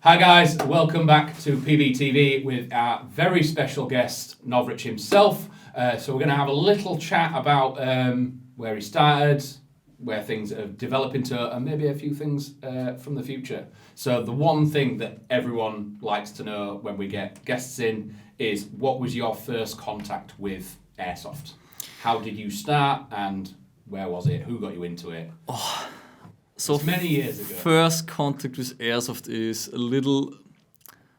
Hi guys, welcome back to PBTV with our very special guest, Novritsch himself. So we're going to have a little chat about where he started, where things have developed into, and maybe a few things from the future. So the one thing that everyone likes to know when we get guests in is, what was your first contact with Airsoft? How did you start and where was it? Who got you into it? So it's many years ago. First contact with Airsoft is a little...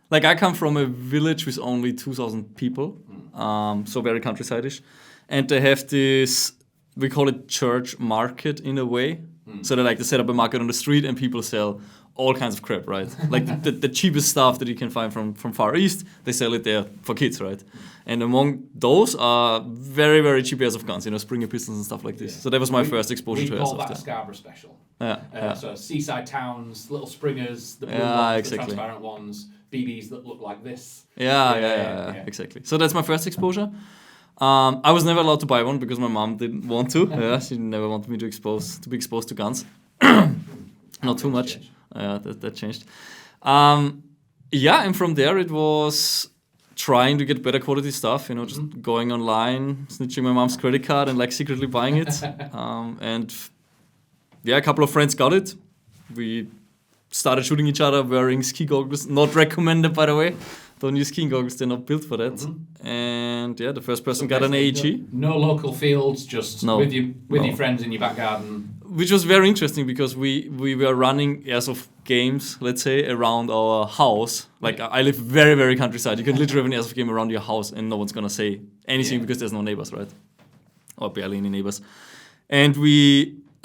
Like, I come from a village with only 2,000 people, so very countryside-ish. And they have this, we call it church market in a way. So they set up a market on the street and people sell all kinds of crap, right? Like the cheapest stuff that you can find from Far East, they sell it there for kids, right? And among those are very, very cheap airsoft guns, Springer pistols and stuff like this. Yeah. So that was my first exposure to airsoft. We call that a Scarborough special. Yeah. So seaside towns, little Springers, the blue ones, the transparent ones, BBs that look like this. Yeah, exactly. So that's my first exposure. I was never allowed to buy one because my mom didn't want to. She never wanted me to be exposed to guns. Not too much. That changed. And from there it was trying to get better quality stuff, just going online, snitching my mom's credit card and secretly buying it. A couple of friends got it. We started shooting each other wearing ski goggles, not recommended by the way. Don't use ski goggles, they're not built for that. And the first person got an AEG. No local fields, just with your friends in your back garden. Which was very interesting because we were running airsoft games, let's say, around our house. I live very, very countryside. You can literally have an airsoft game around your house and no one's gonna say anything because there's no neighbors, right? Or barely any neighbors. And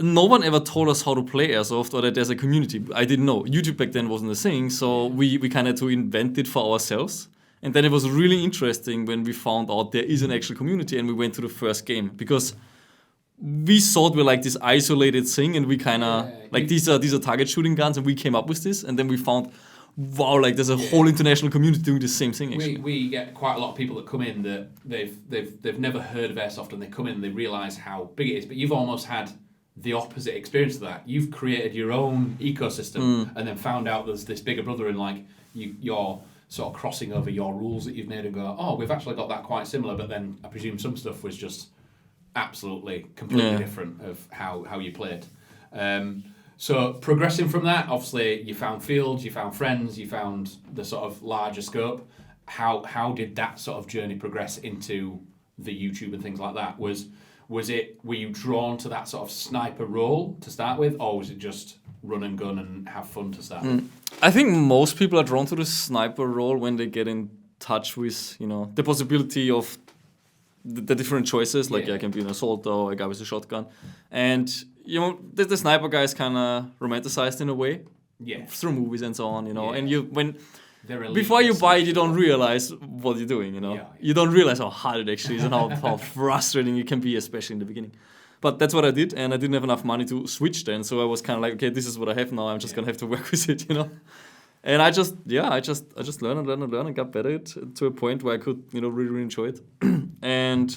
no one ever told us how to play airsoft or that there's a community. I didn't know. YouTube back then wasn't a thing, so we kind of had to invent it for ourselves. And then it was really interesting when we found out there is an actual community and we went to the first game because we thought we're this isolated thing and we kind of these are target shooting guns and we came up with this and then we found there's a whole international community doing the same thing actually. We get quite a lot of people that come in that they've never heard of airsoft and they come in and they realise how big it is, but you've almost had the opposite experience of that. You've created your own ecosystem and then found out there's this bigger brother and you're sort of crossing over your rules that you've made and go, we've actually got that quite similar, but then I presume some stuff was just absolutely completely different of how you played. So progressing from that, obviously you found fields, you found friends, you found the sort of larger scope. How did that sort of journey progress into the YouTube and things like that? Were you drawn to that sort of sniper role to start with, or was it just run and gun and have fun to start with? I think most people are drawn to the sniper role when they get in touch with, the possibility of the different choices. I can be an assault or a guy with a shotgun. And, the sniper guy is kind of romanticized in a way. Yeah. Through movies and so on, And before you buy it, you don't realize what you're doing, You don't realize how hard it actually is and how frustrating it can be, especially in the beginning. But that's what I did, and I didn't have enough money to switch then, so I was kind of okay, this is what I have now, I'm just going to have to work with it, And I just learned and got better at it to a point where I could, really, really enjoy it. And...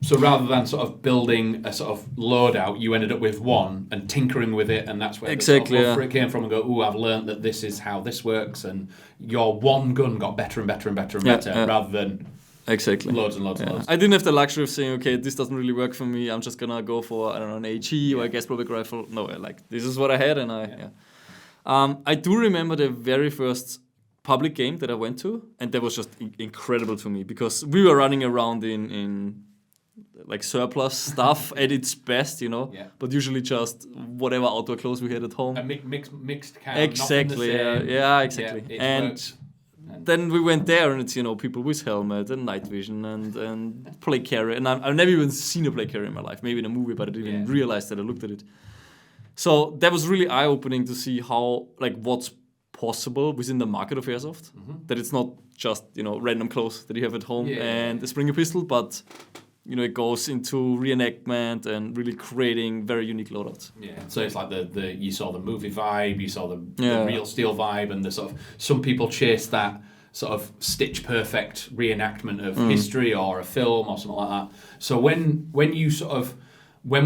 So rather than sort of building a sort of loadout, you ended up with one and tinkering with it, and that's where exactly, the sort of love for it came from, and go, I've learned that this is how this works, and your one gun got better and better and better and better, rather than loads and loads and loads. I didn't have the luxury of saying, okay, this doesn't really work for me, I'm just gonna go for, an AG or a gas blowback rifle. No, this is what I had, and I do remember the very first public game that I went to, and that was just incredible to me, because we were running around in surplus stuff at its best, but usually just whatever outdoor clothes we had at home. A mixed kind exactly, of exactly. And then we went there, and it's people with helmet and night vision and plate carrier, and I've never even seen a plate carrier in my life. Maybe in a movie, but I didn't even realize that I looked at it. So that was really eye-opening to see how what's possible within the market of airsoft. That it's not just random clothes that you have at home and a Springer pistol, but it goes into reenactment and really creating very unique loadouts. Yeah, so it's you saw the movie vibe, you saw the real steel vibe, and the sort of, some people chase that sort of stitch perfect reenactment of history or a film or something like that. So when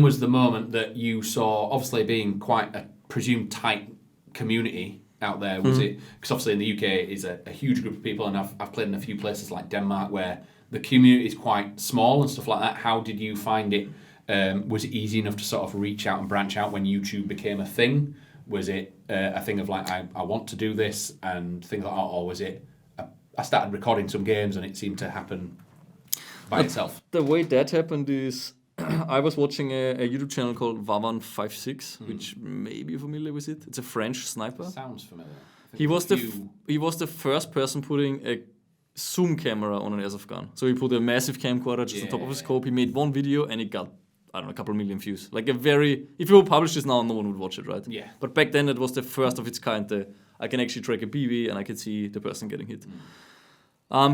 was the moment that you saw, obviously being quite a presumed tight community, out there? Was it, because obviously in the UK is a huge group of people, and I've played in a few places like Denmark where the community is quite small and stuff like that. How did you find it? Was it easy enough to sort of reach out and branch out when YouTube became a thing? Was it a thing of like, I want to do this and things like that, or was it, I started recording some games and it seemed to happen by itself? The way that happened is I was watching a YouTube channel called Vavan56, which maybe you're familiar with it. It's a French sniper. Sounds familiar. He was the first person putting a zoom camera on an airsoft gun. So he put a massive camcorder just on top of his scope. He made one video and it got, I don't know, a couple of million views. Like if you would publish this now, no one would watch it, right? Yeah. But back then it was the first of its kind. I can actually track a BB and I can see the person getting hit.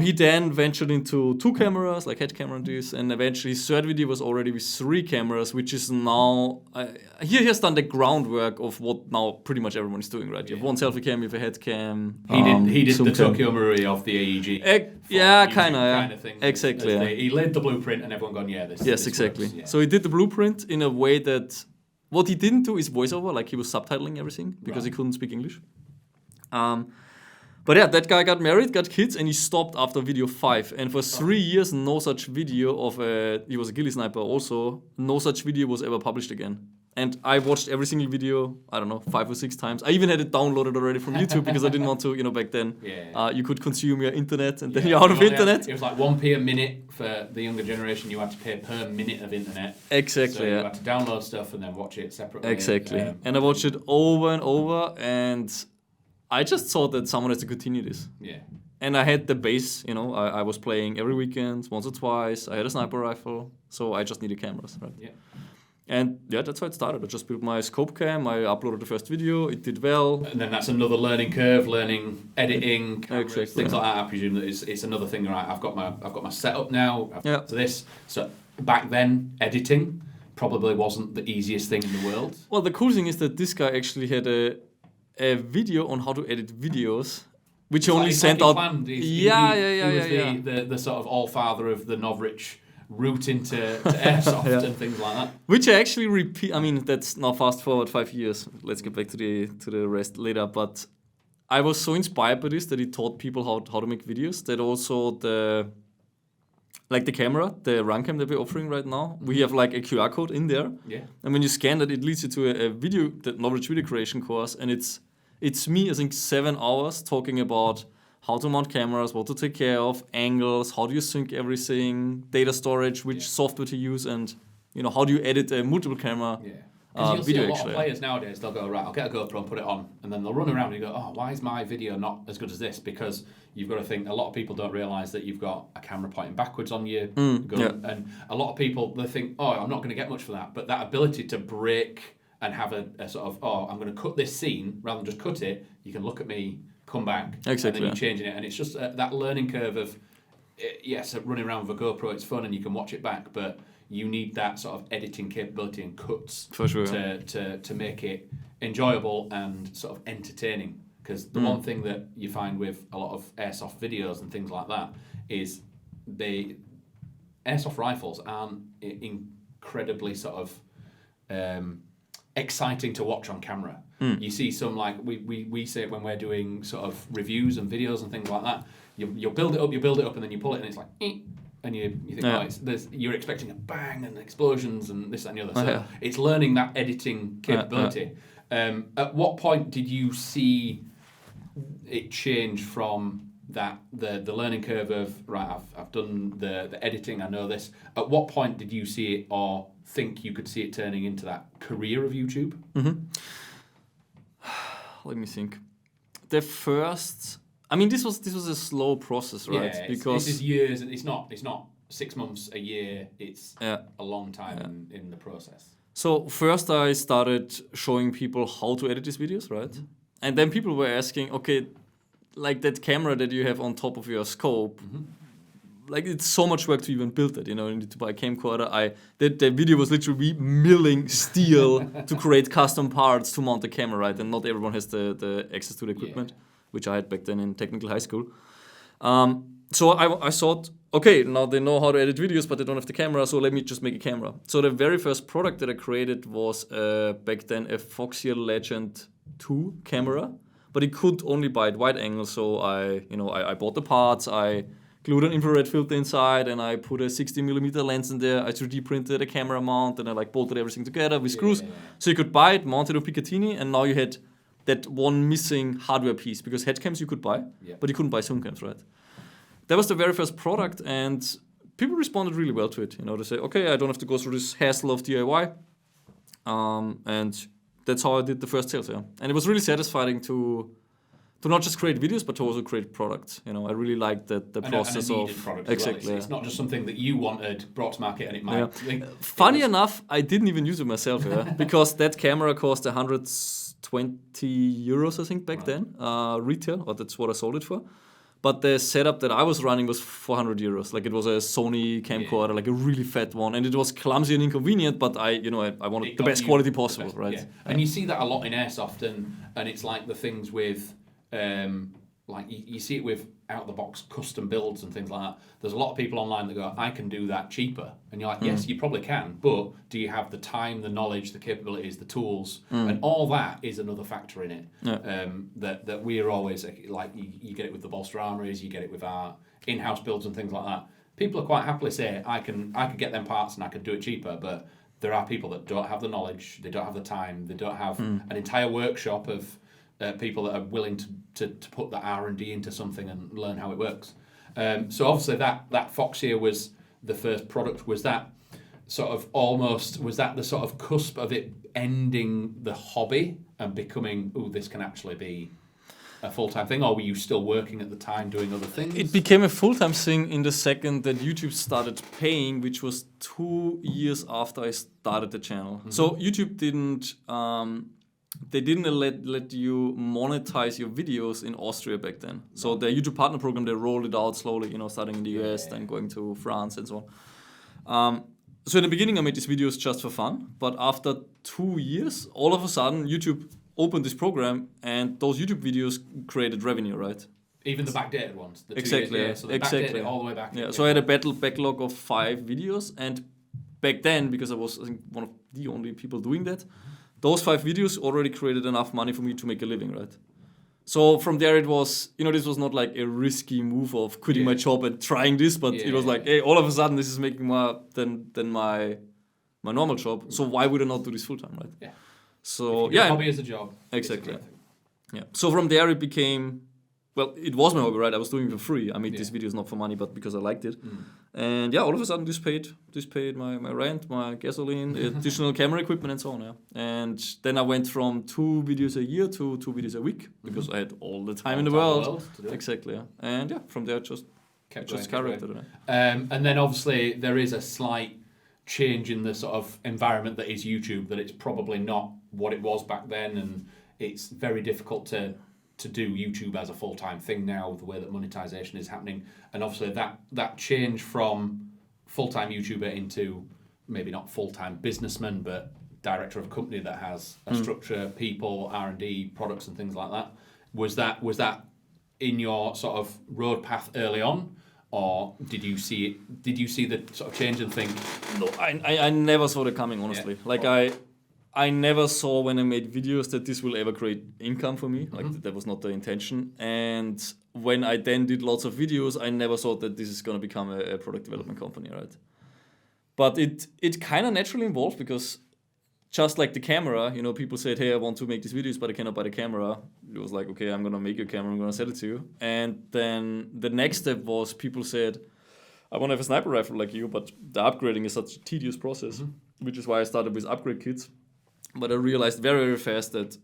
He then ventured into 2 cameras, like head camera and this, and eventually his third video was already with 3 cameras, which is now, he has done the groundwork of what now pretty much everyone is doing, right? You have one selfie cam, you have a head cam. He did the Tokyo Marui of the AEG. Kind of thing. Exactly. He laid the blueprint and everyone gone, this Yes, exactly. Works, yeah. So he did the blueprint in a way that, what he didn't do is voiceover, like he was subtitling everything because he couldn't speak English. But yeah, that guy got married, got kids, and he stopped after video 5. And for 3 years, no such video of he was a ghillie sniper also, no such video was ever published again. And I watched every single video, I don't know, 5 or 6 times. I even had it downloaded already from YouTube because I didn't want to, back then, you could consume your internet and then you're out of internet. It was like 1p a minute for the younger generation. You had to pay per minute of internet. Exactly, so you had to download stuff and then watch it separately. Exactly. And I watched it over and over, and I just thought that someone has to continue this. Yeah. And I had the base, I was playing every weekend, once or twice. I had a sniper rifle, so I just needed cameras, right? Yeah. And that's how it started. I just built my scope cam, I uploaded the first video, it did well. And then that's another learning curve, learning editing, cameras, exactly, things like that. I presume that it's another thing, right? I've got my setup now. To this. So back then, editing probably wasn't the easiest thing in the world. Well, the cool thing is that this guy actually had a video on how to edit videos, which he only sent out. He was the sort of all-father of the Novritsch route into Airsoft and things like that. Which I actually repeat. I mean, that's now fast forward 5 years. Let's get back to the rest later. But I was so inspired by this that he taught people how to make videos. That also the camera, the run cam that we're offering right now, we have like a QR code in there. Yeah. And when you scan that, it leads you to a video, the Novritsch video creation course, and it's me, I think, 7 hours talking about how to mount cameras, what to take care of, angles, how do you sync everything, data storage, which software to use, and how do you edit a multiple camera Because you'll video. See a lot of players nowadays, they'll go, right, I'll get a GoPro and put it on, and then they'll run around and go, oh, why is my video not as good as this? Because you've got to think, a lot of people don't realise that you've got a camera pointing backwards on you, and a lot of people, they think, oh, I'm not going to get much for that, but that ability to break and have a sort of, oh, I'm going to cut this scene, rather than just cut it, you can look at me, come back, and then you're changing it, and it's just that learning curve of, yes, running around with a GoPro, it's fun and you can watch it back, but you need that sort of editing capability and cuts for sure to make it enjoyable and sort of entertaining. Because the one thing that you find with a lot of airsoft videos and things like that is airsoft rifles aren't incredibly sort of exciting to watch on camera. You see some, like we say it when we're doing sort of reviews and videos and things like that. You'll build it up, and then you pull it, and it's like, and you think, oh, you're expecting a bang and explosions and this, that, and the other. So it's learning that editing capability. At what point did you see it change from that the learning curve of, right, I've done the editing, I know this. At what point did you see it or think you could see it turning into that career of YouTube? Let me think. The first, I mean, this was a slow process, right? Yeah, because this is years, and it's not 6 months, a year. It's a long time in the process. So first I started showing people how to edit these videos, right? And then people were asking, okay, like that camera that you have on top of your scope, like it's so much work to even build it, you need to buy a camcorder. The video was literally milling steel to create custom parts to mount the camera, right? And not everyone has the access to the equipment, which I had back then in technical high school. So I thought, okay, now they know how to edit videos, but they don't have the camera, so let me just make a camera. So the very first product that I created was back then a Foxeer Legend 2 camera, but you could only buy it wide angle. So I bought the parts, I glued an infrared filter inside, and I put a 60mm lens in there. I 3D printed a camera mount, and I like bolted everything together with screws. So you could buy it, mount it on Picatinny, and now you had that one missing hardware piece, because head cams you could buy, but you couldn't buy zoom cams, right? That was the very first product, and people responded really well to it. They say, okay, I don't have to go through this hassle of DIY. And that's how I did the first sales, And it was really satisfying to not just create videos, but to also create products. I really liked the process and a of product exactly. As well. It's not just something that you wanted brought to market, and it might. Funny enough, I didn't even use it myself, because that camera cost 120 euros, I think, back then, retail, or that's what I sold it for. But the setup that I was running was 400 euros. Like, it was a Sony camcorder, like a really fat one, and it was clumsy and inconvenient. But I wanted the best quality possible, right? Yeah. And you see that a lot in Airsoft, and it's like the things with, like you see it with out of the box custom builds and things like that. There's a lot of people online that go, I can do that cheaper, and you're like, yes, you probably can, but do you have the time, the knowledge, the capabilities, the tools, and all that is another factor in it. That we're always like, you get it with the bolster armories, you get it with our in-house builds and things like that. People are quite happily say, I could get them parts and I could do it cheaper, but there are people that don't have the knowledge, they don't have the time, they don't have an entire workshop of people that are willing to put the R&D into something and learn how it works. So obviously that Fox here was the first product. Was that sort of the sort of cusp of it ending the hobby and becoming, this can actually be a full-time thing, or were you still working at the time doing other things? It became a full-time thing in the second that YouTube started paying, which was 2 years after I started the channel. So YouTube didn't... they didn't let you monetize your videos in Austria back then. So the YouTube partner program, they rolled it out slowly, starting in the US, then going to France and so on. So in the beginning, I made these videos just for fun. But after 2 years, all of a sudden, YouTube opened this program, and those YouTube videos created revenue, right? Even the backdated ones. Exactly. So they backdated all the way back. Yeah. So I had a backlog of 5 videos, and back then, because I was, I think, one of the only people doing that, those 5 videos already created enough money for me to make a living, right? So from there it was, this was not like a risky move of quitting my job and trying this, but it was like, hey, all of a sudden this is making more than my normal job. So why would I not do this full time, right? Yeah. So hobby is a job. Exactly. Yeah. So from there it became, well, it was my hobby, right? I was doing it for free. I made these videos not for money, but because I liked it. And all of a sudden this paid my rent, my gasoline, additional camera equipment and so on. Yeah. And then I went from 2 videos a year to 2 videos a week, because I had all the time in the world. Exactly. Yeah. And from there just skyrocketed. And then obviously there is a slight change in the sort of environment that is YouTube, that it's probably not what it was back then, and it's very difficult to do YouTube as a full-time thing now, the way that monetization is happening. And obviously that change from full-time YouTuber into maybe not full-time businessman, but director of a company that has a structure, people, R&D, products and things like that. Was that in your sort of road path early on? Or did you see the sort of change and think? No, I never saw it coming, honestly. I never saw when I made videos that this will ever create income for me. Like that was not the intention. And when I then did lots of videos, I never thought that this is going to become a product development company, right? But it kind of naturally evolved, because just like the camera, people said, hey, I want to make these videos, but I cannot buy the camera. It was like, okay, I'm going to make your camera, I'm going to sell it to you. And then the next step was people said, I want to have a sniper rifle like you, but the upgrading is such a tedious process, which is why I started with upgrade kits. But I realized very, very fast that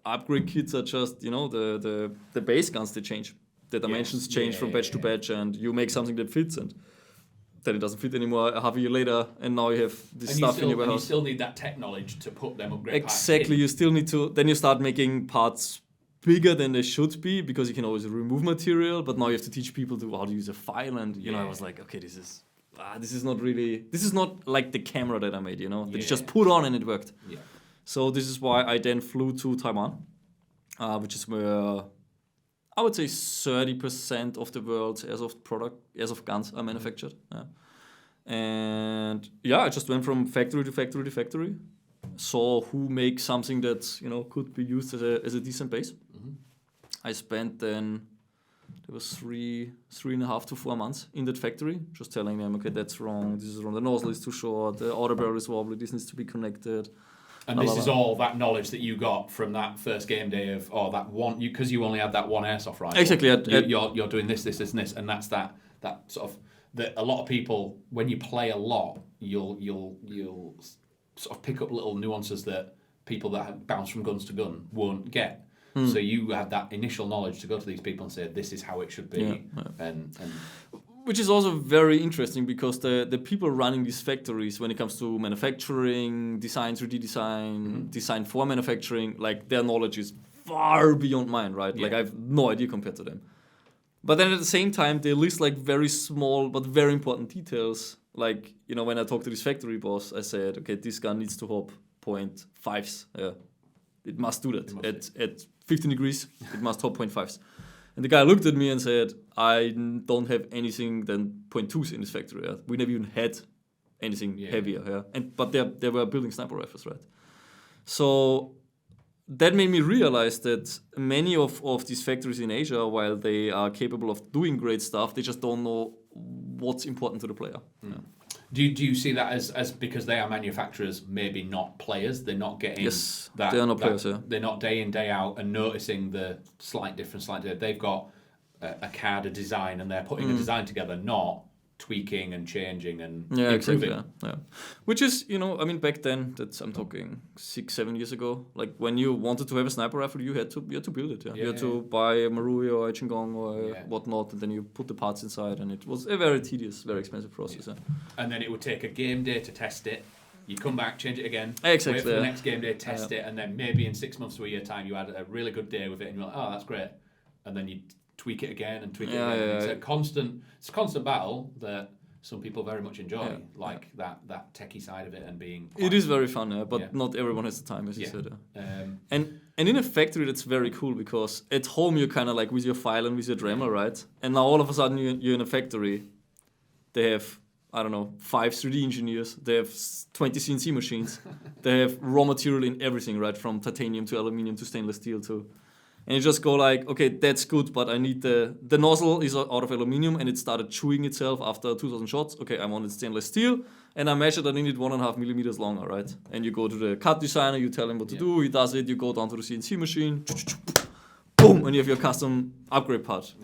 upgrade kits are just, the base guns, they change. The dimensions change from batch to batch, and you make something that fits, and then it doesn't fit anymore a half a year later, and now you have this stuff in your warehouse. And you still need that tech knowledge to put them upgrade parts Exactly, in. You still need to, then you start making parts bigger than they should be, because you can always remove material, but now you have to teach people how to use a file, and I was like, okay, this is not like the camera that I made, that you just put on and it worked. Yeah. So this is why I then flew to Taiwan, which is where I would say 30% of the world's airsoft guns are manufactured. Yeah. And I just went from factory to factory to factory, saw who makes something that could be used as a decent base, I spent then, there was 3.5 to 4 months in that factory, just telling them, okay, that's wrong, this is wrong, the nozzle is too short, the outer barrel is wobbly, this needs to be connected. And this is all that knowledge that you got from that first game day of, that one, because you only had that one airsoft rifle. Exactly. You're doing this, and this, and that's that sort of, that a lot of people, when you play a lot, you'll sort of pick up little nuances that people that have bounced from guns to gun won't get. So you have that initial knowledge to go to these people and say, this is how it should be. And which is also very interesting because the people running these factories, when it comes to manufacturing, design, 3D design, design for manufacturing, like their knowledge is far beyond mine, right? Like I have no idea compared to them. But then at the same time, they list like very small but very important details. Like, when I talked to this factory boss, I said, okay, this gun needs to hop 0.5s. Yeah. It must do that. At 15 degrees, it must hop 0.5s. And the guy looked at me and said, I don't have anything than 0.2s in this factory. Yeah? We never even had anything heavier. Yeah? But they were building sniper rifles, right? So that made me realize that many of these factories in Asia, while they are capable of doing great stuff, they just don't know what's important to the player. Yeah. Do you see that as because they are manufacturers, maybe not players? They're not getting that. They are not players. They're not day in, day out and noticing the slight difference. They've got a CAD, a design, and they're putting a design together, not tweaking and changing and improving. Exactly. Yeah. Which is, back then, I'm talking 6-7 years ago. Like when you wanted to have a sniper rifle, you had to build it. Yeah? You had to buy a Marui or a Qinggong or whatnot, and then you put the parts inside, and it was a very tedious, very expensive process. Yeah. And then it would take a game day to test it. You come back, change it again, exactly, wait for the next game day, test it, and then maybe in 6 months to a year time, you had a really good day with it, and you're like, oh, that's great. And then you tweak it again and tweak it again. It's a constant battle that some people very much enjoy, that techie side of it and being. It is very fun, but not everyone has the time, as you said. And in a factory, that's very cool because at home you're kind of like with your file and with your Dremel, right? And now all of a sudden you're in a factory. They have, I don't know, 5 3D engineers. They have 20 CNC machines. They have raw material in everything, right? From titanium to aluminum to stainless steel to. And you just go like, okay, that's good, but I need the nozzle is out of aluminum and it started chewing itself after 2,000 shots. Okay, I wanted stainless steel, and I measured that I need 1.5 millimeters longer, right? And you go to the cut designer, you tell him what to do, he does it, you go down to the CNC machine, boom, and you have your custom upgrade part.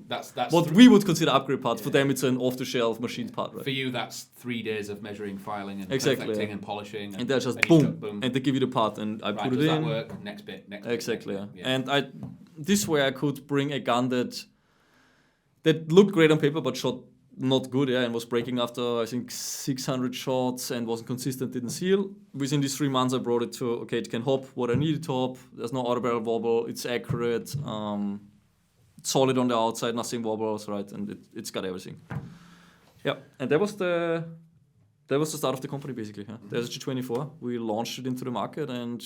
That's what we would consider upgrade parts. For them, it's an off-the-shelf machined part, right? For you, that's 3 days of measuring, filing, and perfecting and polishing. And they're just boom, and they give you the part, and I put it in. Does that work? Next bit. Exactly. And this way I could bring a gun that looked great on paper, but shot not good, and was breaking after I think 600 shots and wasn't consistent, didn't seal. Within these 3 months, I brought it to it can hop what I needed to hop. There's no outer barrel wobble. It's accurate. Solid on the outside, nothing wobbles, right? And it's got everything. Yeah, and that was the start of the company basically. Yeah? There's a G24. We launched it into the market, and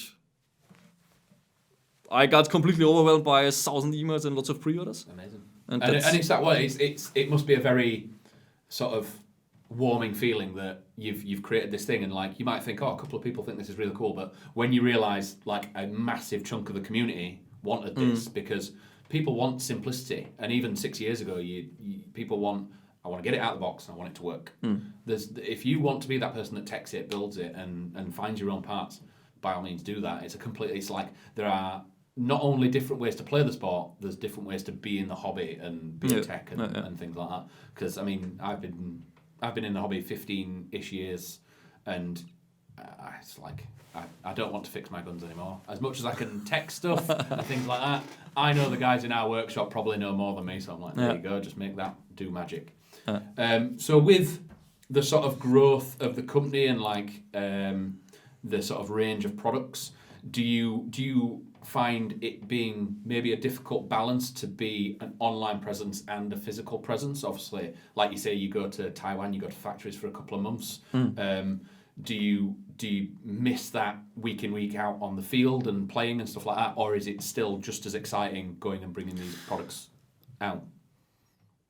I got completely overwhelmed by 1,000 emails and lots of pre-orders. Amazing. And it's that way. It must be a very sort of warming feeling that you've created this thing, and like you might think, a couple of people think this is really cool, but when you realise like a massive chunk of the community wanted this because people want simplicity, and even 6 years ago, people want. I want to get it out of the box and I want it to work. If you want to be that person that techs it, builds it, and finds your own parts, by all means do that. It's like there are not only different ways to play the sport, there's different ways to be in the hobby and be a tech and things like that. Because I mean, I've been in the hobby 15-ish years, and it's like I don't want to fix my guns anymore. As much as I can tech stuff and things like that, I know the guys in our workshop probably know more than me, so I'm like, there you go, just make that do magic. So with the sort of growth of the company and like the sort of range of products, do you find it being maybe a difficult balance to be an online presence and a physical presence? Obviously, like you say, you go to Taiwan, you go to factories for a couple of months. Do you miss that week in, week out on the field and playing and stuff like that, or is it still just as exciting going and bringing these products out?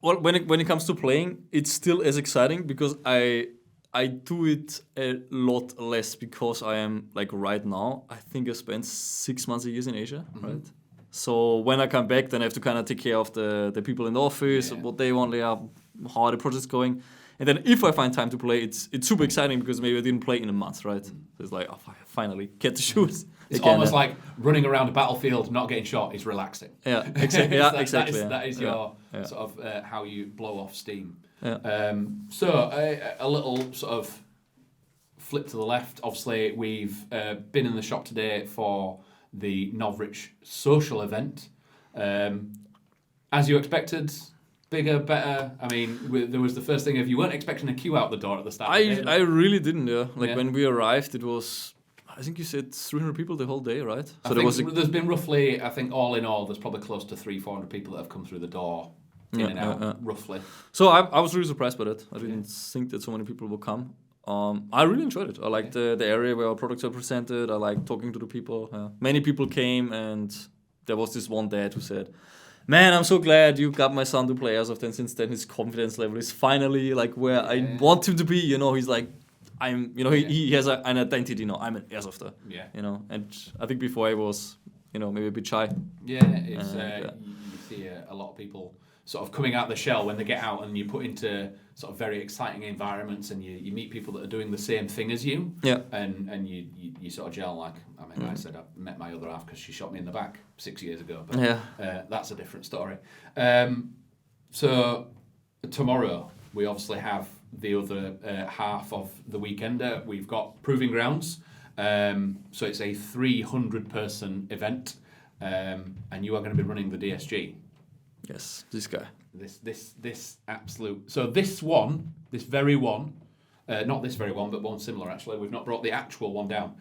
Well, when it comes to playing, it's still as exciting because I do it a lot less because I am like right now. I think I spent 6 months a year in Asia, right? So when I come back, then I have to kind of take care of the people in the office, what they want, how are the projects going. And then if I find time to play, it's super exciting because maybe I didn't play in a month, right? So it's like, oh, I finally get to shoot. It's almost like running around a battlefield, not getting shot is relaxing. Yeah, exactly. Exactly. That is your sort of how you blow off steam. Yeah. So a little sort of flip to the left. Obviously, we've been in the shop today for the Novritsch social event. As you expected, bigger, better. I mean, there was the first thing if you weren't expecting a queue out the door at the start. I really didn't. When we arrived, it was, I think you said 300 people the whole day, right? So there's been roughly, I think all in all, there's probably close to 300-400 people that have come through the door in and out, roughly. So I was really surprised by that. I didn't think that so many people would come. I really enjoyed it. I liked the area where our products are presented. I liked talking to the people. Many people came, and there was this one dad who said, "Man, I'm so glad you got my son to play Airsoft." And since then, his confidence level is finally like where I want him to be. He's like, he has an identity. I'm an Airsofter. Yeah. And I think before I was, maybe a bit shy. Yeah, it's you see a lot of people sort of coming out of the shell when they get out, and you put into sort of very exciting environments, and you meet people that are doing the same thing as you. Yeah. And you sort of gel like, I said I met my other half because she shot me in the back 6 years ago, but that's a different story. So tomorrow we obviously have the other half of the weekend. We've got Proving Grounds. So it's a 300-person event, and you are going to be running the DSG. Yes, this guy. This absolute. So this very one, not this very one, but one similar actually. We've not brought the actual one down.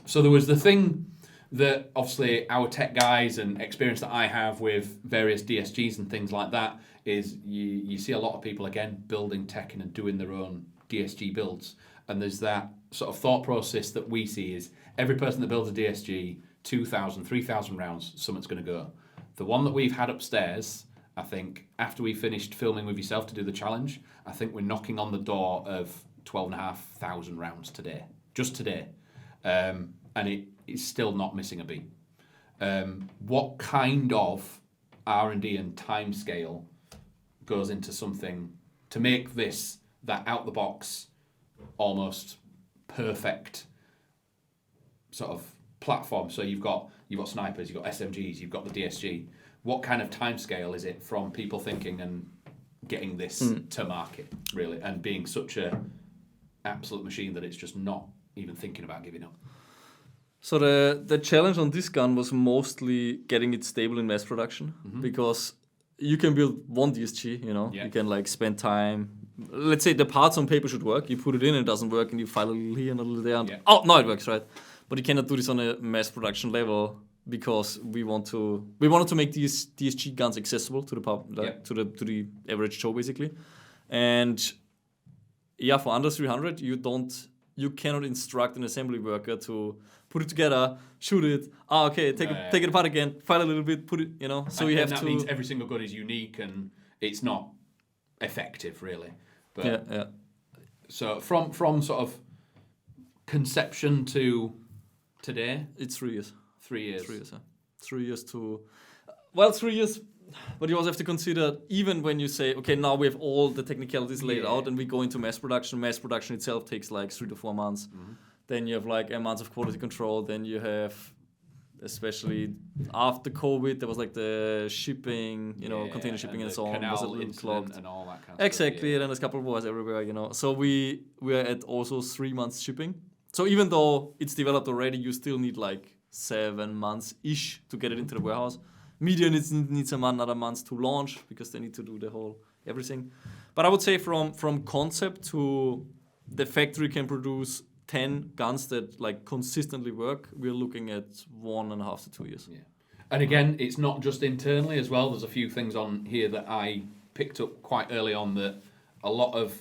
So there was the thing that obviously our tech guys and experience that I have with various DSGs and things like that is you see a lot of people again building tech and doing their own DSG builds, and there's that sort of thought process that we see is every person that builds a DSG, 2,000, 3,000 rounds, something's going to go. The one that we've had upstairs, I think, after we finished filming with yourself to do the challenge, I think we're knocking on the door of 12,500 rounds today, just today. And it is still not missing a beat. What kind of R&D and time scale goes into something to make this, that out-the-box, almost perfect sort of platform? So you've got snipers, you've got SMGs, you've got the DSG. What kind of time scale is it from people thinking and getting this to market, really, and being such a absolute machine that it's just not even thinking about giving up? So the challenge on this gun was mostly getting it stable in mass production, because you can build one DSG, you can like spend time. Let's say the parts on paper should work. You put it in and it doesn't work, and you file a little here and a little there. And now it works, right? But you cannot do this on a mass production level because we wanted to make these DSG guns accessible to the public, to the average Joe, basically. And for under 300, you cannot instruct an assembly worker to put it together, shoot it. Take it apart again, file a little bit, put it. So you have to. That means every single gun is unique and it's not effective, really. But so from sort of conception to today, it's 3 years. 3 years. 3 years. 3 years to. Well, 3 years. But you also have to consider, even when you say, okay, now we have all the technicalities laid out and we go into mass production itself takes like 3 to 4 months. Then you have like a month of quality control. Then you have, especially after COVID, there was like the shipping, container shipping and so on. Was a little clogged. And all that kind of exactly, stuff, and then there's a couple of wars everywhere, So we are at also 3 months shipping. So even though it's developed already, you still need like 7 months-ish to get it into the warehouse. Media needs another month to launch because they need to do the whole everything. But I would say from concept to the factory can produce 10 guns that like consistently work, we're looking at 1.5 to 2 years. Yeah. And again, it's not just internally as well. There's a few things on here that I picked up quite early on that a lot of,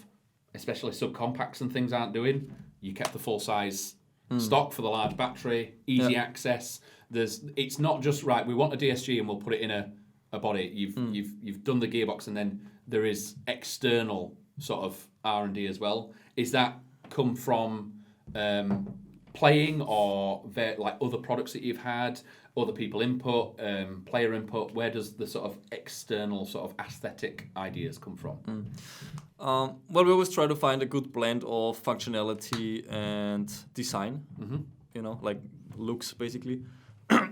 especially subcompacts and things aren't doing. You kept the full size stock for the large battery, easy access. It's not just right. We want a DSG and we'll put it in a body. You've done the gearbox, and then there is external sort of R&D as well. Is that come from playing or like other products that you've had, other people input, player input? Where does the sort of external sort of aesthetic ideas come from? Well, we always try to find a good blend of functionality and design. Like looks basically.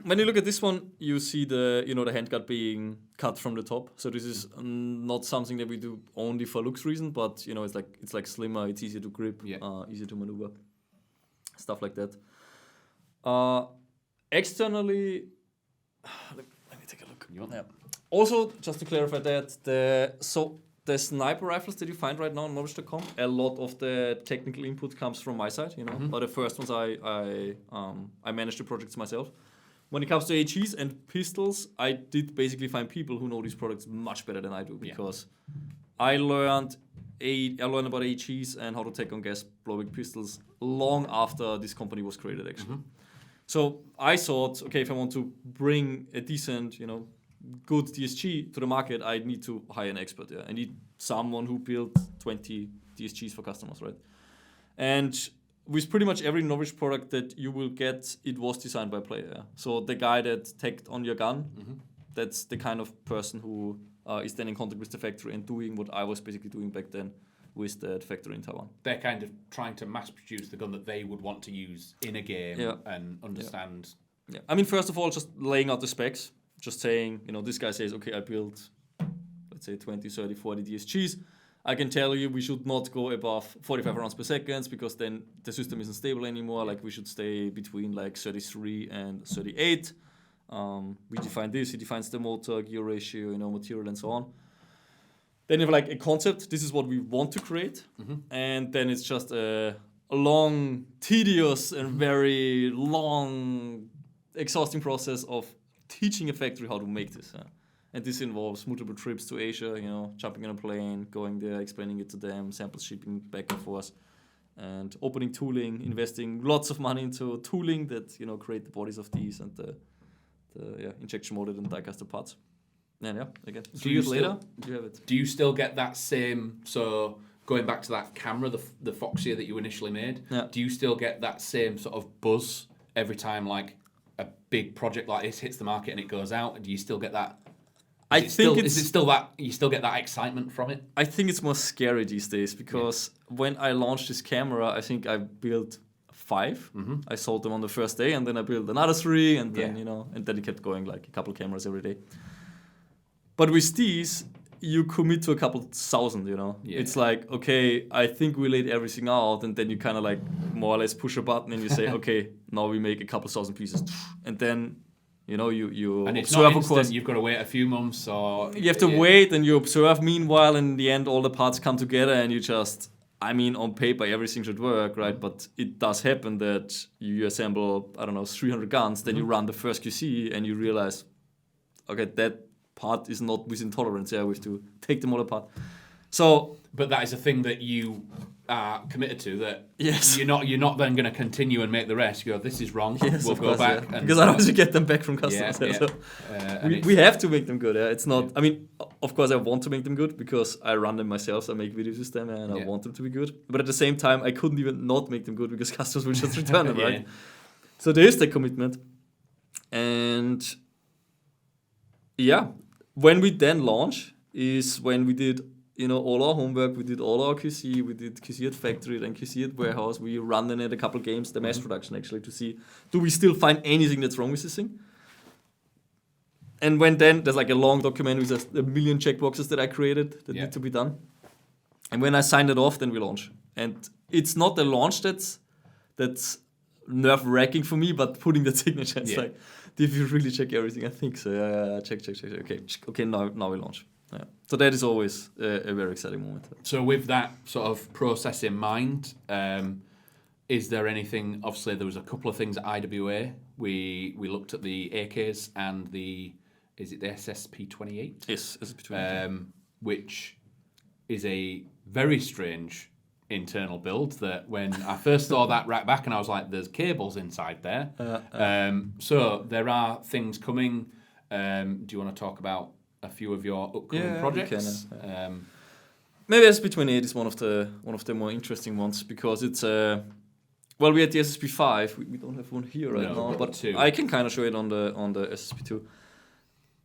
When you look at this one, you see the handguard being cut from the top. So this is not something that we do only for looks reason, but it's like slimmer, it's easier to grip, easier to maneuver, stuff like that. Externally, let me take a look. Yeah. Also, just to clarify that, the sniper rifles that you find right now on Novritsch.com, a lot of the technical input comes from my side. But the first ones I managed the projects myself. When it comes to HEs and pistols, I did basically find people who know these products much better than I do, because I learned about HEs and how to take on gas blowing pistols long after this company was created, actually. So I thought, okay, if I want to bring a decent, good DSG to the market, I need to hire an expert. I need someone who built 20 DSGs for customers, right? And with pretty much every Novritsch product that you will get, it was designed by a player. Yeah? So the guy that tagged on your gun, that's the kind of person who is then in contact with the factory and doing what I was basically doing back then with that factory in Taiwan. They're kind of trying to mass produce the gun that they would want to use in a game and understand. Yeah. I mean, first of all, just laying out the specs, just saying, this guy says, okay, I built, let's say 20, 30, 40 DSGs. I can tell you we should not go above 45 rounds per second, because then the system isn't stable anymore. Like, we should stay between like 33 and 38. We define this. He defines the motor, gear ratio, material, and so on. Then you have like a concept. This is what we want to create. And then it's just a long, tedious, and very long, exhausting process of teaching a factory how to make this. And this involves multiple trips to Asia, jumping on a plane, going there, explaining it to them, sample shipping back and forth, and opening tooling, investing lots of money into tooling that, create the bodies of these and the injection molded and die-casted parts. And again, 3 years later, you have it. Do you still get that same, so going back to that camera, the Foxia that you initially made, do you still get that same sort of buzz every time like a big project like this hits the market and it goes out? And do you still get that? Is it still that you still get that excitement from it? I think it's more scary these days, because when I launched this camera, I think I built 5. I sold them on the first day, and then I built another 3, and then and then it kept going, like a couple cameras every day. But with these, you commit to a couple thousand. It's like, okay, I think we laid everything out, and then you kind of like more or less push a button and you say, okay, now we make a couple thousand pieces, and then. You and it's observe, not instant, of course. You've got to wait a few months, or you have to wait and you observe. Meanwhile, in the end, all the parts come together, and you just, on paper, everything should work, right? But it does happen that you assemble, 300 guns, then you run the first QC, and you realize, okay, that part is not within tolerance. We have to take them all apart. So, but that is a thing that you are committed to. That yes, you're not then going to continue and make the rest. You go, this is wrong. Yes, we'll go back, and because otherwise you get them back from customers. So we have to make them good. It's not. Of course, I want to make them good because I run them myself. So I make videos with them, and I want them to be good. But at the same time, I couldn't even not make them good because customers will just return them, right? So there is the commitment, and when we then launch is when we did. All our homework, we did all our QC, we did QC at factory, then QC at warehouse. We ran then at a couple games, the mass production actually, to see, do we still find anything that's wrong with this thing? And when then, there's like a long document with a million checkboxes that I created that need to be done. And when I signed it off, then we launch. And it's not the launch that's nerve-wracking for me, but putting the signature. It's like, did you really check everything? I think so. Check. Okay, now we launch. Yeah. So that is always a very exciting moment. So with that sort of process in mind, is there anything, obviously there was a couple of things at IWA. We looked at the AKs and is it the SSP-28? Yes, SSP-28. Which is a very strange internal build that when I first saw that rack back and I was like, there's cables inside there. So there are things coming. Do you want to talk about a few of your upcoming projects? Maybe SSP-28 is one of the more interesting ones because it's Well, we had the SSP5. We don't have one here right No, now, but two. I can kind of show it on the SSP2.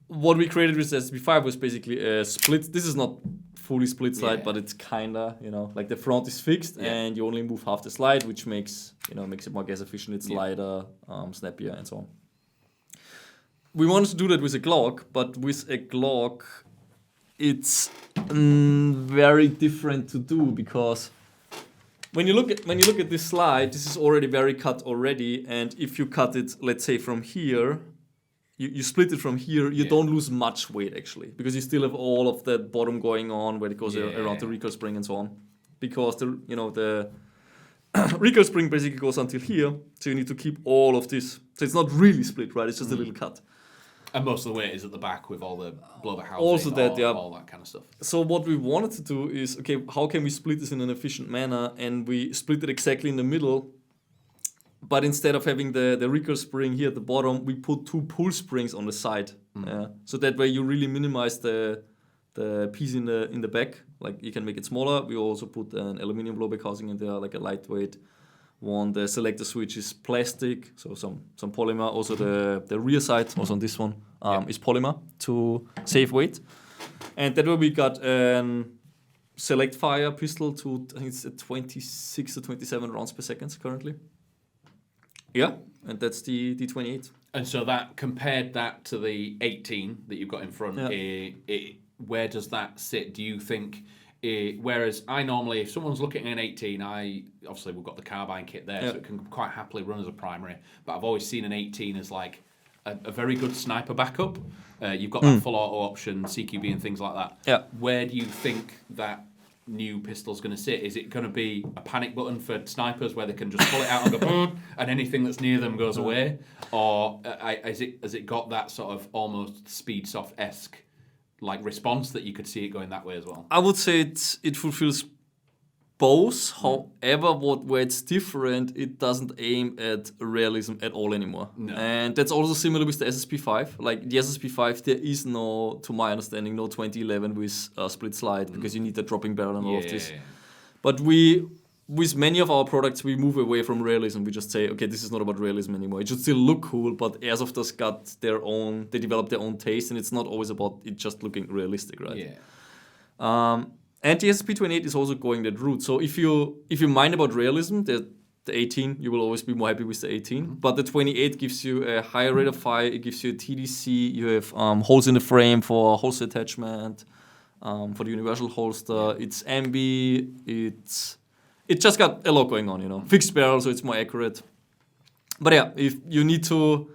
What we created with the SSP5 was basically a split. This is not fully split slide, but it's kinda, like the front is fixed and you only move half the slide, which makes it more gas efficient. It's lighter, snappier, and so on. We wanted to do that with a Glock, but with a Glock, it's very different to do because when you look at this slide, this is already very cut already, and if you cut it, let's say from here, you split it from here, you don't lose much weight actually, because you still have all of that bottom going on where it goes around the recoil spring and so on, because the recoil spring basically goes until here, so you need to keep all of this. So it's not really split, right? It's just a little cut. And most of the weight is at the back with all the blowover housing, also that, all that kind of stuff. So what we wanted to do is, okay, how can we split this in an efficient manner? And we split it exactly in the middle. But instead of having the recoil spring here at the bottom, we put 2 pull springs on the side. So that way you really minimize the piece in the back. Like you can make it smaller. We also put an aluminum blowback housing in there, like a lightweight one. The selector switch is plastic, so some polymer. Also the rear side, also on this one, is polymer to save weight. And that way we got an select fire pistol to, I think it's at 26 to 27 rounds per second currently. Yeah, and that's the 28. And so that compared that to the 18 that you've got in front, where does that sit? Do you think? Whereas I normally, if someone's looking at an 18, obviously we've got the carbine kit there, so it can quite happily run as a primary. But I've always seen an 18 as like a very good sniper backup. You've got that full auto option, CQB and things like that. Yeah. Where do you think that new pistol's going to sit? Is it going to be a panic button for snipers where they can just pull it out and go and anything that's near them goes away? Or has it got that sort of almost Speed Soft-esque like response that you could see it going that way as well? I would say it fulfills both. However, where it's different, it doesn't aim at realism at all anymore. No. And that's also similar with the SSP5. Like the SSP5, there is no, to my understanding, no 2011 with split slide because you need the dropping barrel and all of this. But with many of our products, we move away from realism. We just say, okay, this is not about realism anymore. It should still look cool, but Airsofters they developed their own taste, and it's not always about it just looking realistic, right? Yeah. And the SSP28 is also going that route. So if you mind about realism, the 18, you will always be more happy with the 18. But the 28 gives you a higher rate of fire. It gives you a TDC. You have holes in the frame for holster attachment, for the universal holster. It's ambi. It just got a lot going on, Fixed barrel, so it's more accurate. But yeah, if you need to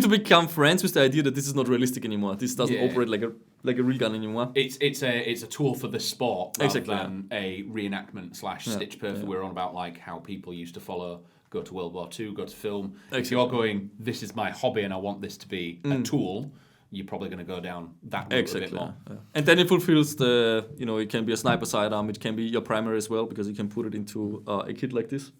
become friends with the idea that this is not realistic anymore. This doesn't operate like a real gun anymore. It's a tool for the sport rather than a reenactment / stitch perfect. We're on about like how people used to go to World War II, go to film. If you're going, this is my hobby and I want this to be a tool, you're probably going to go down that route a bit more. Yeah. And then it fulfills it can be a sniper sidearm, it can be your primary as well, because you can put it into a kit like this.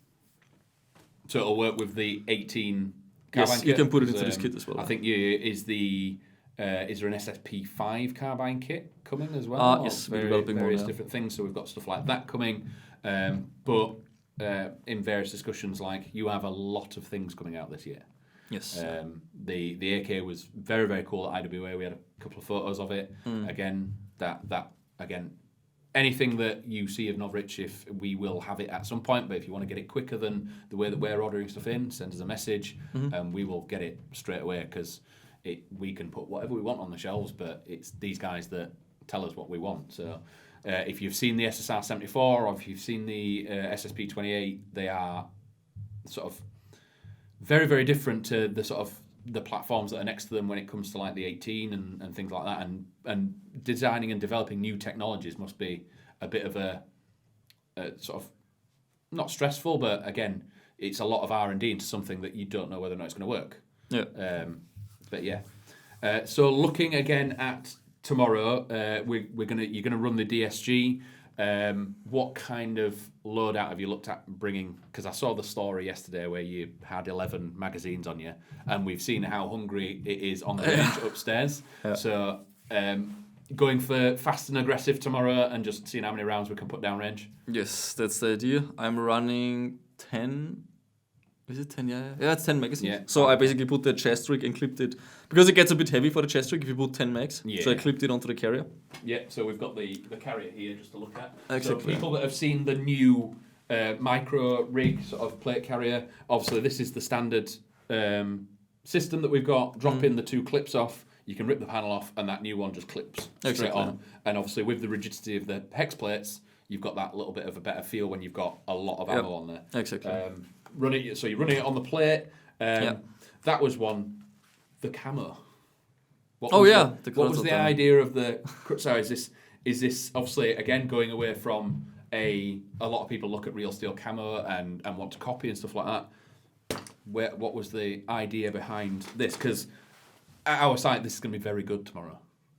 So it'll work with the 18 carbine kit? You can put it into this kit as well. I think is there an SSP5 carbine kit coming as well? Yes, we're developing various more, different things, so we've got stuff like that coming. But in various discussions, like you have a lot of things coming out this year. Yes. The AK was very, very cool at IWA. We had a couple of photos of it. Again, anything that you see of Novritsch, if we will have it at some point, but if you want to get it quicker than the way that we're ordering stuff in, send us a message and we will get it straight away, because we can put whatever we want on the shelves, but it's these guys that tell us what we want. So if you've seen the SSR 74 or if you've seen the SSP 28, they are sort of very, very different to the sort of the platforms that are next to them when it comes to like the 18 and things like that. And designing and developing new technologies must be a bit of a sort of not stressful, but again, it's a lot of R&D into something that you don't know whether or not it's going to work. Yeah. But yeah. So looking again at tomorrow, you're gonna run the DSG. What kind of loadout have you looked at bringing? Because I saw the story yesterday where you had 11 magazines on you, and we've seen how hungry it is on the range upstairs. Yeah. So going for fast and aggressive tomorrow and just seeing how many rounds we can put down range. Yes, that's the idea. I'm running 10 Is it 10? Yeah, it's 10 magazines. Yeah. So I basically put the chest rig and clipped it because it gets a bit heavy for the chest rig if you put 10 mags. Yeah. So I clipped it onto the carrier. Yeah, so we've got the carrier here just to look at. Exactly. So people that have seen the new micro rig sort of plate carrier, obviously this is the standard system that we've got. Drop in the 2 clips off, you can rip the panel off, and that new one just clips straight on. And obviously with the rigidity of the hex plates, you've got that little bit of a better feel when you've got a lot of ammo on there. Exactly. So you're running it on the plate. That was one. The camo. What was the idea of the? So is this obviously again going away from a lot of people look at real steel camo and want to copy and stuff like that. What was the idea behind this? Because at our site, this is going to be very good tomorrow.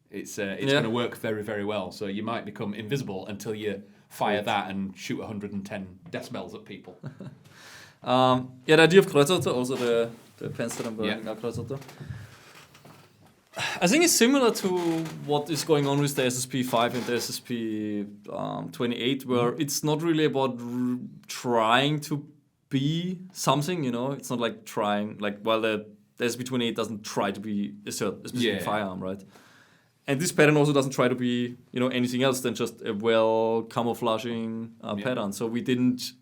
It's going to work very, very well. So you might become invisible until you fire that and shoot 110 decibels at people. The idea of Kreuzauto, also the pants that I'm wearing are Kreuzauto. I think it's similar to what is going on with the SSP5 and the SSP28, where it's not really about trying to be something, It's not like trying, while the SSP28 doesn't try to be a specific firearm, right? And this pattern also doesn't try to be, anything else than just a well camouflaging pattern. So we didn't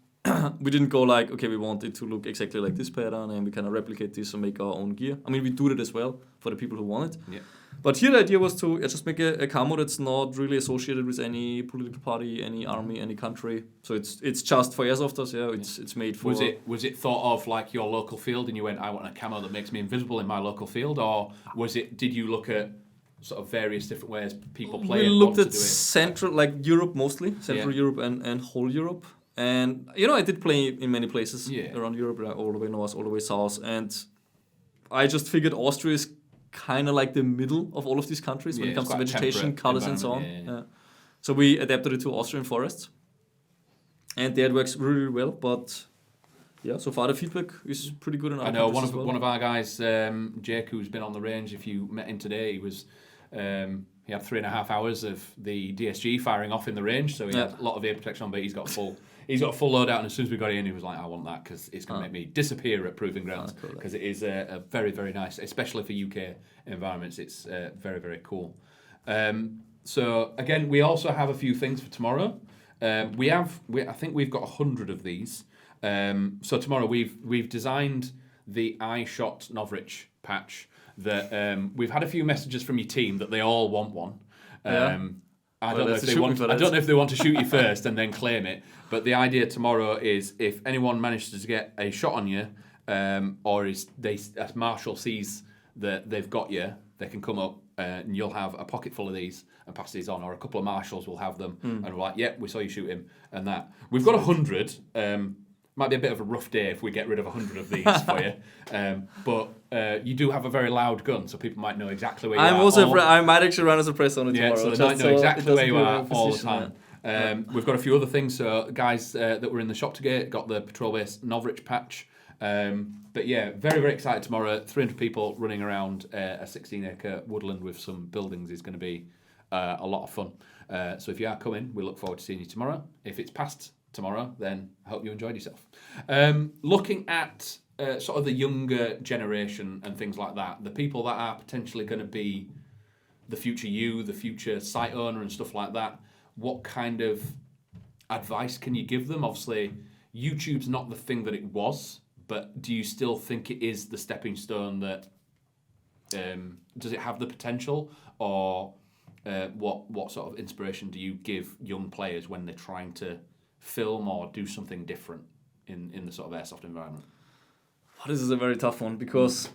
go like, okay, we want it to look exactly like this pattern and we kind of replicate this and make our own gear. I mean, we do that as well for the people who want it. Yeah. But here the idea was to just make a camo that's not really associated with any political party, any army, any country. So it's just for airsofters. It's made for. Was it thought of like your local field and you went, I want a camo that makes me invisible in my local field, or did you look at sort of various different ways people play? We looked at Central, like Europe mostly, Central Europe and whole Europe. And, I did play in many places around Europe, all the way north, all the way south. And I just figured Austria is kind of like the middle of all of these countries when it comes to vegetation, colors, and so on. Yeah. So we adapted it to Austrian forests. And that works really, really well. But, so far the feedback is pretty good. I know one of our guys, Jake, who's been on the range, if you met him today, he was... he had 3.5 hours of the DSG firing off in the range, so he had a lot of ear protection on, but he's got a full loadout, and as soon as we got in, he was like, I want that, because it's going to make me disappear at proving grounds, because it is a very, very nice, especially for UK environments, it's very, very cool. So, again, we also have a few things for tomorrow. I think we've got 100 of these. So tomorrow we've designed the iShot Novritsch patch, that we've had a few messages from your team that they all want one. I don't know if they want to shoot you first and then claim it. But the idea tomorrow is if anyone manages to get a shot on you, or as Marshall sees that they've got you, they can come up and you'll have a pocket full of these and pass these on, or a couple of Marshalls will have them and we're like, we saw you shoot him and that. We've got 100. Might be a bit of a rough day if we get rid of 100 of these for you. But you do have a very loud gun, so people might know exactly where you are. I might actually run as a press on it tomorrow. So they might know exactly where you are all the time. We've got a few other things. So guys that were in the shop to get got the patrolbase Novritsch patch. But very, very excited tomorrow. 300 people running around a 16-acre woodland with some buildings is going to be a lot of fun. So if you are coming, we look forward to seeing you tomorrow. If it's past tomorrow, then I hope you enjoyed yourself. Looking at sort of the younger generation and things like that, the people that are potentially going to be the future you, the future site owner and stuff like that, what kind of advice can you give them? Obviously, YouTube's not the thing that it was, but do you still think it is the stepping stone that, does it have the potential, or what sort of inspiration do you give young players when they're trying to film or do something different in the sort of airsoft environment? This is a very tough one, because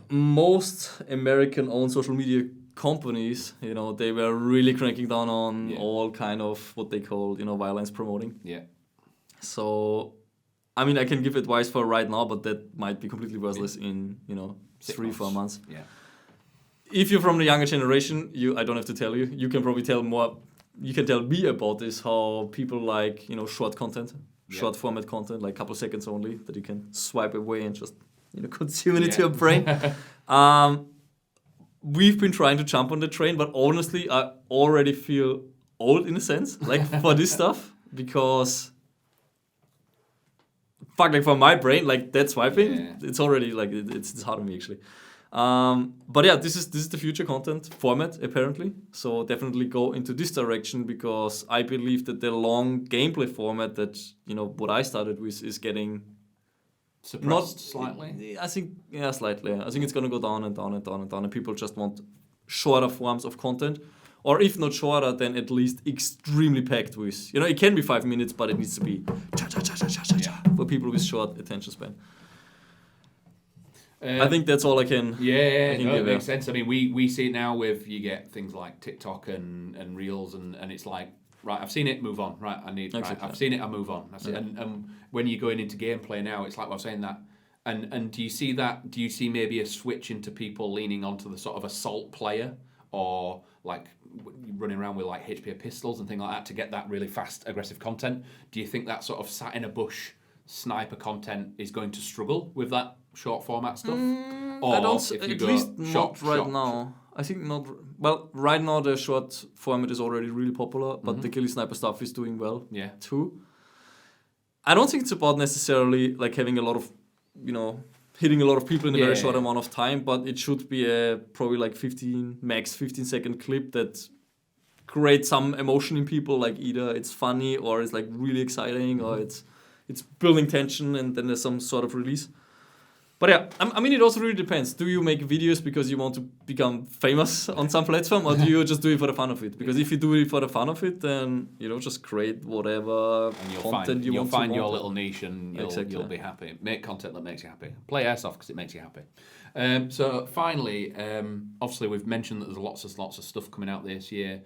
most American-owned social media companies, they were really cranking down on all kind of what they call, violence promoting. Yeah. So, I mean, I can give advice for right now, but that might be completely worthless in, 3-4 months. Yeah. If you're from the younger generation, I don't have to tell you. You can probably tell more. You can tell me about this, how people like, short content, short format content, like a couple seconds only, that you can swipe away and just, consume it into your brain. We've been trying to jump on the train, but honestly, I already feel old in a sense, like for this stuff, because fuck, like for my brain, like that swiping, Yeah. it's already like it's hard on me actually. But yeah, this is the future content format apparently. So definitely go into this direction because I believe that the long gameplay format that what I started with is getting Suppressed slightly. I think slightly. I think it's gonna go down and down and down and down, and people just want shorter forms of content, or if not shorter, then at least extremely packed with. It can be 5 minutes, but it needs to be for people with short attention span. I think that's all I can. It makes sense. I mean, we see it now with you get things like TikTok and Reels, and it's like, right, I've seen it, move on. Right, I've seen it, I move on. That's it. And when you're going into gameplay now, it's like I was saying that. And do you see that? Do you see maybe a switch into people leaning onto the sort of assault player, or like running around with like HP pistols and things like that to get that really fast, aggressive content? Do you think that sort of sat in a bush sniper content is going to struggle with that short format stuff? Or I don't. At least not right now. I think not. Well, right now the short format is already really popular, but the Ghillie Sniper stuff is doing well. Yeah. Too. I don't think it's about necessarily like having a lot of, hitting a lot of people in a very short amount of time, but it should be a probably like 15 second clip that creates some emotion in people. Like either it's funny or it's like really exciting or it's building tension and then there's some sort of release. But yeah, I mean, it also really depends. Do you make videos because you want to become famous on some platform, or do you just do it for the fun of it? Because if you do it for the fun of it, then just create whatever content you want. You'll find your little niche, and you'll be happy. Make content that makes you happy. Play Airsoft because it makes you happy. So finally, obviously we've mentioned that there's lots of stuff coming out this year.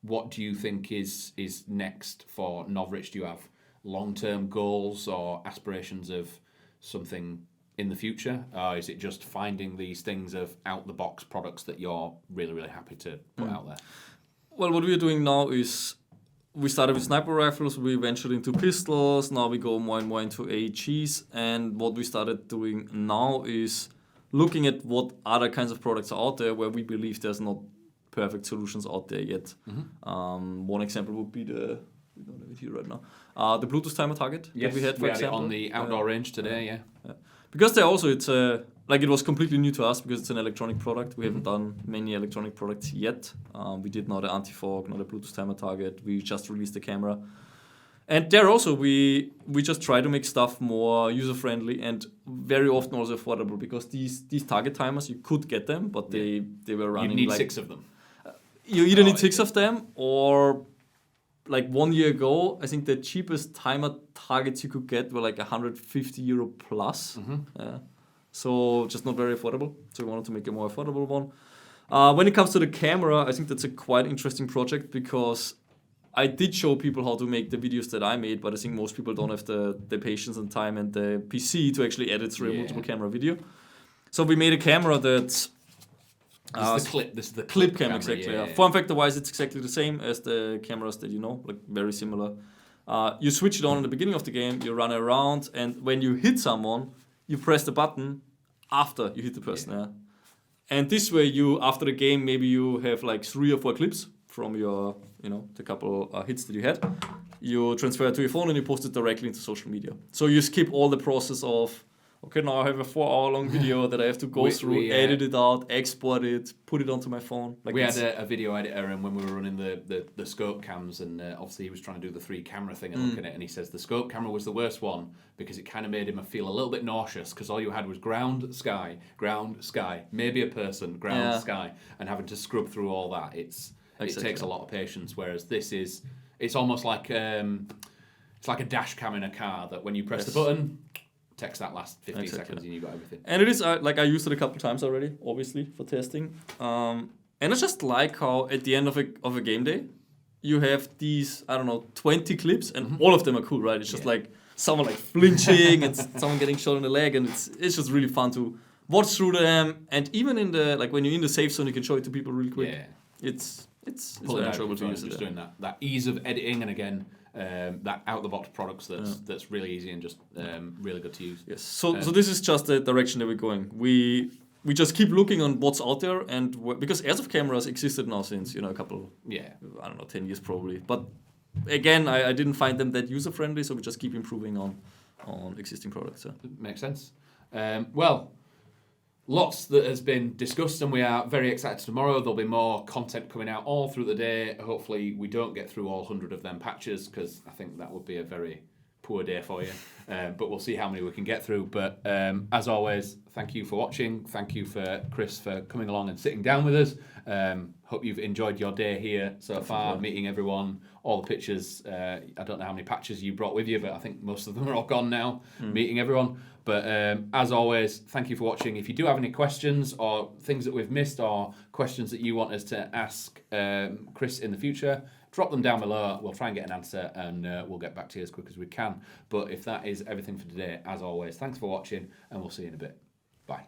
What do you think is next for Novritsch? Do you have long-term goals or aspirations of something in the future? Or is it just finding these things of out-the-box products that you're really, really happy to put out there? Well, what we're doing now is we started with sniper rifles, we ventured into pistols, now we go more and more into AEGs, and what we started doing now is looking at what other kinds of products are out there where we believe there's not perfect solutions out there yet. One example would be we don't have it here right now. The Bluetooth timer target that we had, for example. It on the outdoor range today, yeah. Because there also, it's it was completely new to us because it's an electronic product. We haven't done many electronic products yet. We did not an anti-fog, not a Bluetooth timer target. We just released the camera. And there also, we just try to make stuff more user-friendly and very often also affordable, because these target timers, you could get them, but they were running you need 6 of them. You either need 6 of them, or like 1 year ago, I think the cheapest timer targets you could get were like €150 plus. So just not very affordable. So we wanted to make a more affordable one. When it comes to the camera, I think that's a quite interesting project, because I did show people how to make the videos that I made, but I think most people don't have the patience and time and the PC to actually edit through a multiple camera video. So we made a camera that's This is the clip cam, exactly. Yeah. Form factor wise, it's exactly the same as the cameras that like very similar. You switch it on in the beginning of the game, you run around, and when you hit someone, you press the button after you hit the person. Yeah. And this way, after the game, maybe you have like 3 or 4 clips from your, the couple hits that you had. You transfer it to your phone and you post it directly into social media. So you skip all the process of, okay, now I have a 4-hour-long video that I have to go through, edit it out, export it, put it onto my phone. Like we had a video editor, and when we were running the scope cams, and obviously he was trying to do the 3 camera thing and looking at it, and he says the scope camera was the worst one because it kind of made him feel a little bit nauseous, because all you had was ground, sky, maybe a person, ground, sky, and having to scrub through all that. It takes a lot of patience, whereas it's almost like it's like a dash cam in a car that when you press the button, takes that last 15 seconds and you got everything. And it is I used it a couple times already, obviously, for testing. And I just like how at the end of a game day, you have these 20 clips, and all of them are cool, right? It's just like someone like flinching and someone getting shot in the leg, and it's just really fun to watch through them. And even in the when you're in the safe zone, you can show it to people really quick. Yeah. It's very enjoyable to use it. Just doing that ease of editing, and again, that out-the-box products that's really easy and just really good to use. Yes. So this is just the direction that we're going. We just keep looking on what's out there, and because Airsoft cameras existed now since a couple, 10 years probably. But again, I didn't find them that user-friendly, so we just keep improving on on existing products. So. Makes sense. Well, lots that has been discussed, and we are very excited tomorrow. There'll be more content coming out all through the day. Hopefully we don't get through all 100 of them patches, because I think that would be a very poor day for you. But we'll see how many we can get through. But as always, thank you for watching. Thank you for Chris for coming along and sitting down with us. Hope you've enjoyed your day here so far, meeting everyone, all the pictures. I don't know how many patches you brought with you, but I think most of them are all gone now, meeting everyone. But as always, thank you for watching. If you do have any questions or things that we've missed or questions that you want us to ask Chris in the future, drop them down below. We'll try and get an answer, and we'll get back to you as quick as we can. But if that is everything for today, as always, thanks for watching, and we'll see you in a bit. Bye.